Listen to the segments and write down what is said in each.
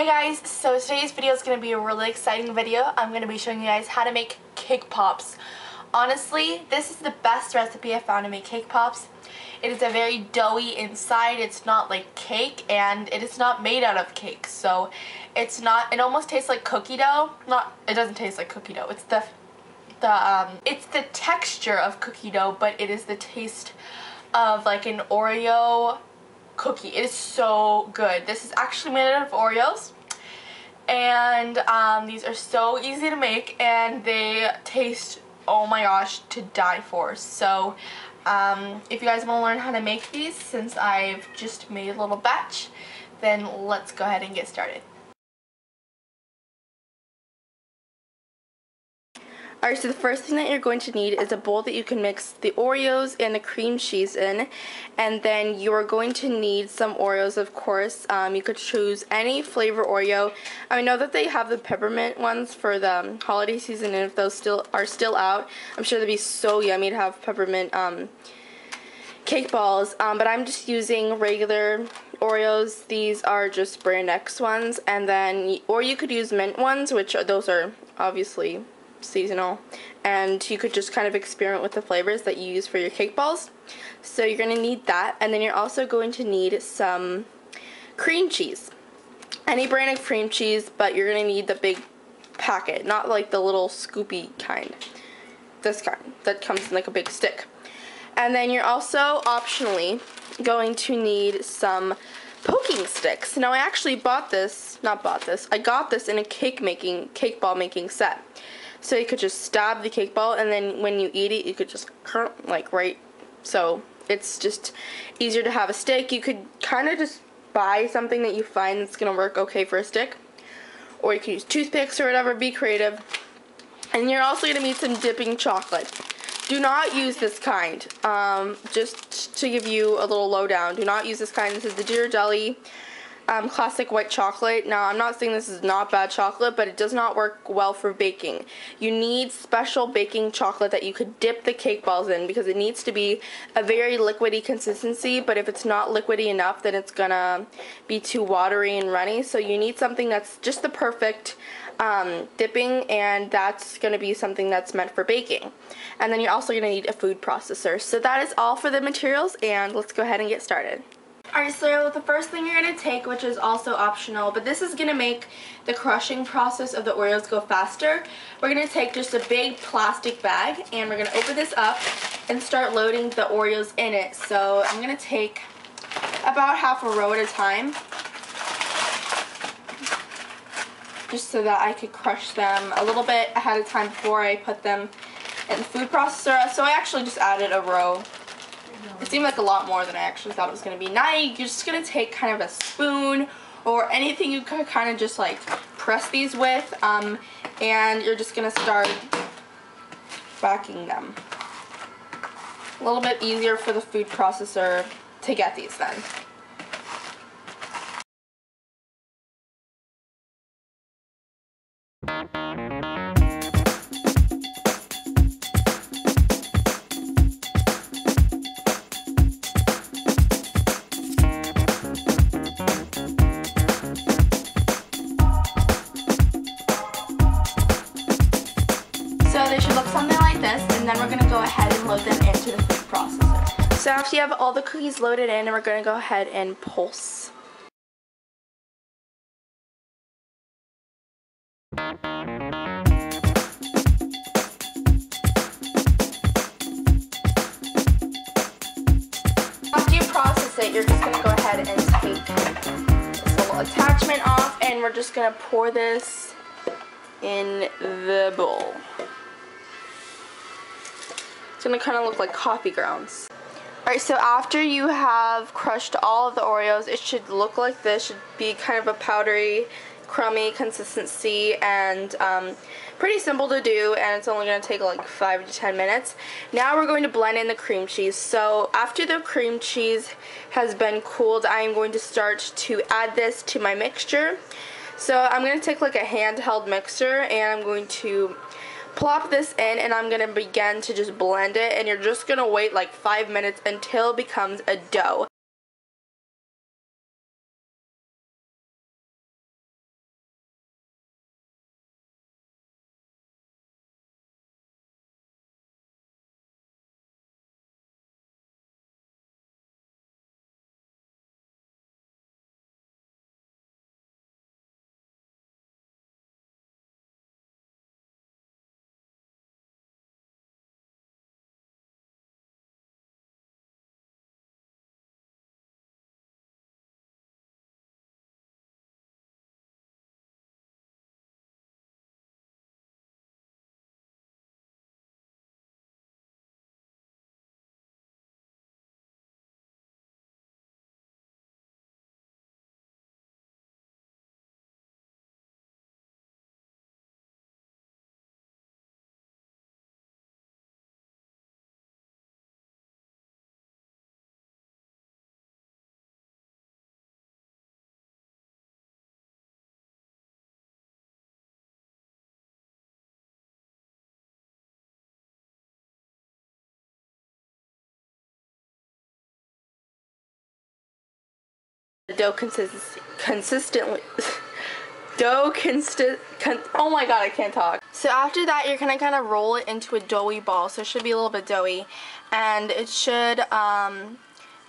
Hey guys, so today's video is going to be a really exciting video. I'm going to be showing you guys how to make cake pops. Honestly, this is the best recipe I found to make cake pops. It is a very doughy inside. It's not like cake, and it is not made out of cake. So it's not. It almost tastes like cookie dough. It doesn't taste like cookie dough. It's the texture of cookie dough, but it is the taste of like an Oreo cookie. It is so good. This is actually made out of Oreos, and these are so easy to make, and they taste, oh my gosh, to die for. So if you guys want to learn how to make these, since I've just made a little batch, then let's go ahead and get started. Alright, so the first thing that you're going to need is a bowl that you can mix the Oreos and the cream cheese in, and then you are going to need some Oreos, of course. You could choose any flavor Oreo. I know that they have the peppermint ones for the holiday season, and if those are still out, I'm sure they'd be so yummy to have peppermint cake balls, but I'm just using regular Oreos. These are just brand X ones, and then, or you could use mint ones, those are obviously seasonal, and you could just kind of experiment with the flavors that you use for your cake balls. So you're going to need that, and then you're also going to need some cream cheese, any brand of cream cheese, but you're going to need the big packet, not like the little scoopy kind, this kind that comes in like a big stick. And then you're also optionally going to need some poking sticks. Now I actually I got this in a cake ball making set. So you could just stab the cake ball, and then when you eat it, you could just so it's just easier to have a stick. You could kind of just buy something that you find that's going to work okay for a stick, or you can use toothpicks or whatever, be creative. And you're also going to need some dipping chocolate. Do not use this kind, just to give you a little lowdown, do not use this kind. This is the Ghirardelli classic white chocolate. Now, I'm not saying this is not bad chocolate, but it does not work well for baking. You need special baking chocolate that you could dip the cake balls in, because it needs to be a very liquidy consistency, but if it's not liquidy enough, then it's gonna be too watery and runny. So you need something that's just the perfect dipping, and that's going to be something that's meant for baking. And then you're also going to need a food processor. So that is all for the materials, and let's go ahead and get started. Alright, so the first thing you're going to take, which is also optional, but this is going to make the crushing process of the Oreos go faster, we're going to take just a big plastic bag, and we're going to open this up and start loading the Oreos in it. So I'm going to take about half a row at a time, just so that I could crush them a little bit ahead of time before I put them in the food processor. So I actually just added a row. It seemed like a lot more than I actually thought it was going to be. Now you're just going to take kind of a spoon or anything you could kind of just like press these with, and you're just going to start backing them. A little bit easier for the food processor to get these then. So they should look something like this, and then we're going to go ahead and load them into the food processor. So after you have all the cookies loaded in, we're going to go ahead and pulse. After you process it, you're just going to go ahead and take this little attachment off, and we're just going to pour this in the bowl. It's going to kind of look like coffee grounds. Alright, so after you have crushed all of the Oreos, it should look like this. Should be kind of a powdery, crummy consistency, and pretty simple to do, and it's only going to take like 5 to 10 minutes. Now we're going to blend in the cream cheese. So after the cream cheese has been cooled, I am going to start to add this to my mixture. So I'm going to take like a handheld mixer, and I'm going to plop this in, and I'm going to begin to just blend it, and you're just going to wait like 5 minutes until it becomes a dough. dough consistently. Oh my god, I can't talk. So after that, you're gonna kind of roll it into a doughy ball. So it should be a little bit doughy, and it should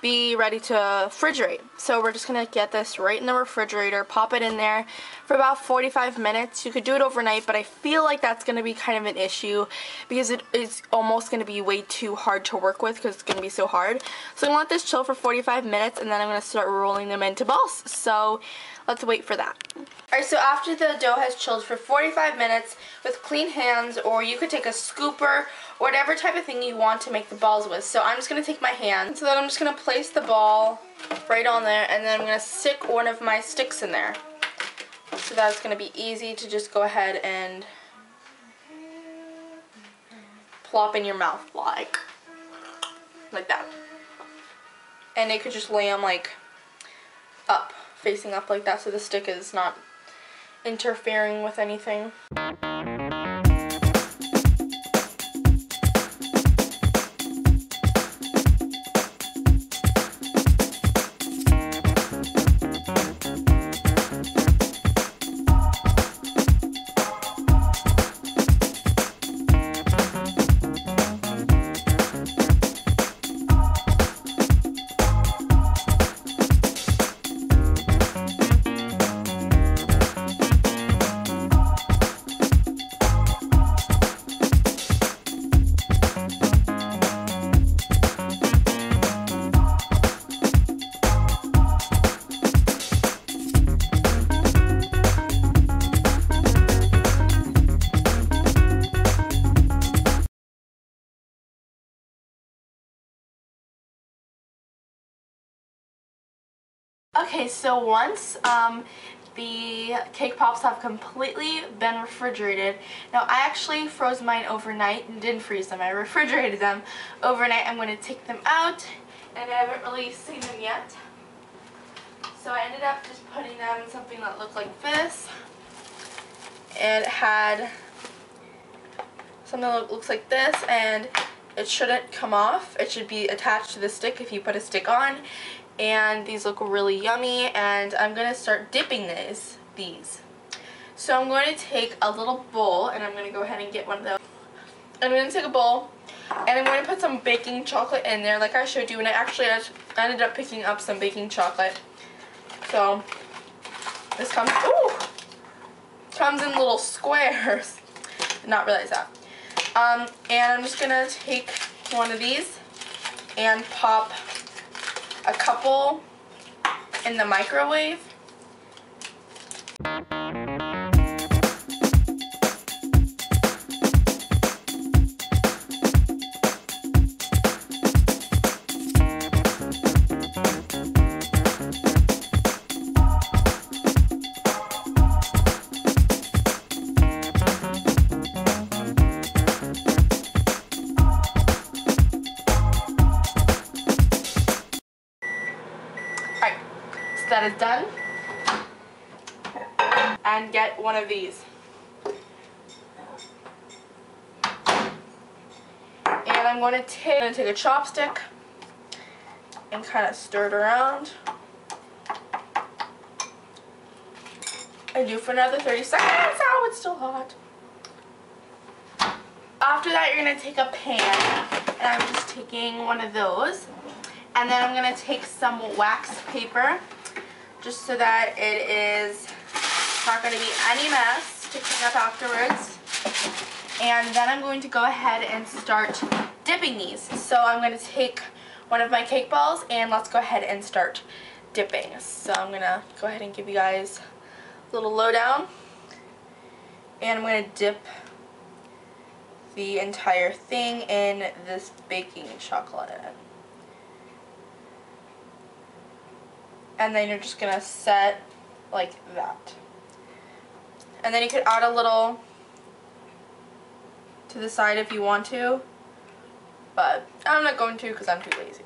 be ready to refrigerate. So we're just gonna get this right in the refrigerator, pop it in there for about 45 minutes. You could do it overnight, but I feel like that's gonna be kind of an issue because it is almost gonna be way too hard to work with because it's gonna be so hard. So I'm gonna let this chill for 45 minutes, and then I'm gonna start rolling them into balls. So let's wait for that. Alright, so after the dough has chilled for 45 minutes with clean hands, or you could take a scooper or whatever type of thing you want to make the balls with. So I'm just going to take my hand. So then I'm just going to place the ball right on there, and then I'm going to stick one of my sticks in there. So that's going to be easy to just go ahead and plop in your mouth like that. And it could just lay them like up, facing up like that, so the stick is not interfering with anything. Okay, so once the cake pops have completely been refrigerated, now I actually froze mine overnight and didn't freeze them, I refrigerated them overnight. I'm going to take them out, and I haven't really seen them yet. So I ended up just putting them in something that looked like this. It had something that looks like this, and it shouldn't come off. It should be attached to the stick if you put a stick on. And these look really yummy, and I'm going to start dipping these. So I'm going to take a little bowl, and I'm going to go ahead and get one of those. I'm going to take a bowl, and I'm going to put some baking chocolate in there like I showed you, and I ended up picking up some baking chocolate. So this comes in little squares. Did not realize that. And I'm just going to take one of these and pop a couple in the microwave. That is done, and get one of these, and I'm going to take a chopstick and kind of stir it around and do for another 30 seconds. Oh, it's still hot. After that, you're going to take a pan, and I'm just taking one of those, and then I'm going to take some wax paper, just so that it is not going to be any mess to clean up afterwards. And then I'm going to go ahead and start dipping these. So I'm going to take one of my cake balls, and let's go ahead and start dipping. So I'm going to go ahead and give you guys a little lowdown. And I'm going to dip the entire thing in this baking chocolate. And then you're just going to set like that. And then you could add a little to the side if you want to, but I'm not going to because I'm too lazy.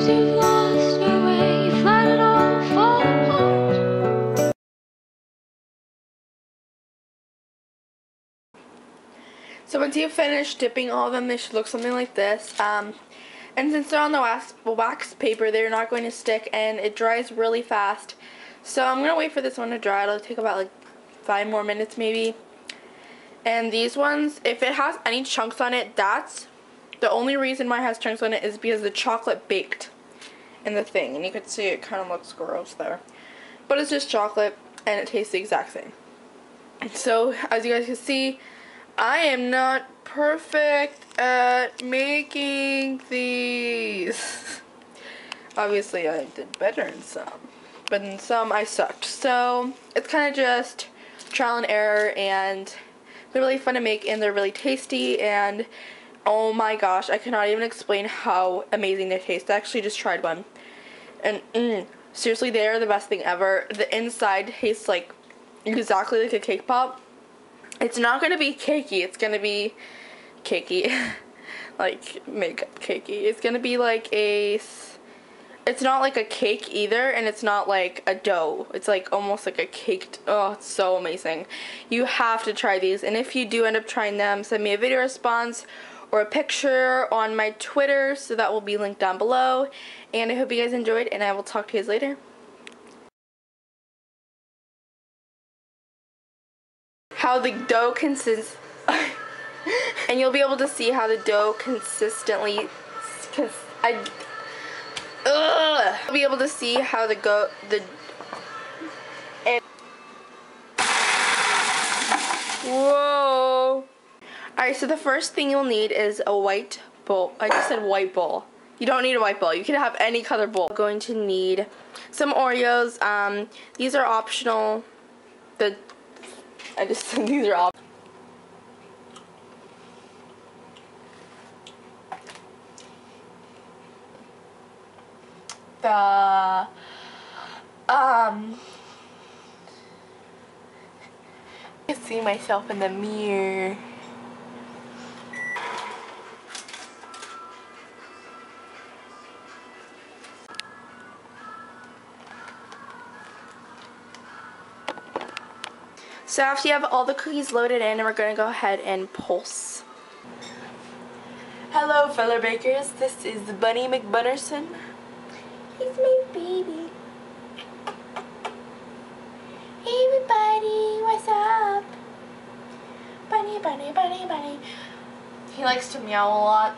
Sometimes you've lost your way, you've let it all fall apart. So once you've finished dipping all of them, they should look something like this. And since they're on the wax paper, they're not going to stick, and it dries really fast. So I'm going to wait for this one to dry. It'll take about like 5 more minutes maybe. And these ones, if it has any chunks on it, that's the only reason why it has chunks on it is because the chocolate baked in the thing. And you can see it kind of looks gross there. But it's just chocolate, and it tastes the exact same. So, as you guys can see, I am not perfect at making these. Obviously, I did better in some, but in some I sucked. So, it's kind of just trial and error, and they're really fun to make, and they're really tasty, and oh my gosh, I cannot even explain how amazing they taste. I actually just tried one, and seriously, they are the best thing ever. The inside tastes like exactly like a cake pop. It's not going to be cakey, it's going to be cakey, like makeup cakey. It's going to be like it's not like a cake either, and it's not like a dough. It's like almost like a caked, oh, it's so amazing. You have to try these, and if you do end up trying them, send me a video response or a picture on my Twitter, so that will be linked down below. And I hope you guys enjoyed, and I will talk to you guys later. How the dough consists, and you'll be able to see how the dough consistently, you'll be able to see how whoa. Alright, so the first thing you'll need is a white bowl. I just said white bowl. You don't need a white bowl. You can have any color bowl. We're going to need some Oreos. These are optional. These are optional. I can see myself in the mirror. So after you have all the cookies loaded in, we're going to go ahead and pulse. Hello fellow bakers, this is Bunny McBunnerson. He's my baby. Hey everybody, what's up? Bunny, bunny, bunny, bunny. He likes to meow a lot.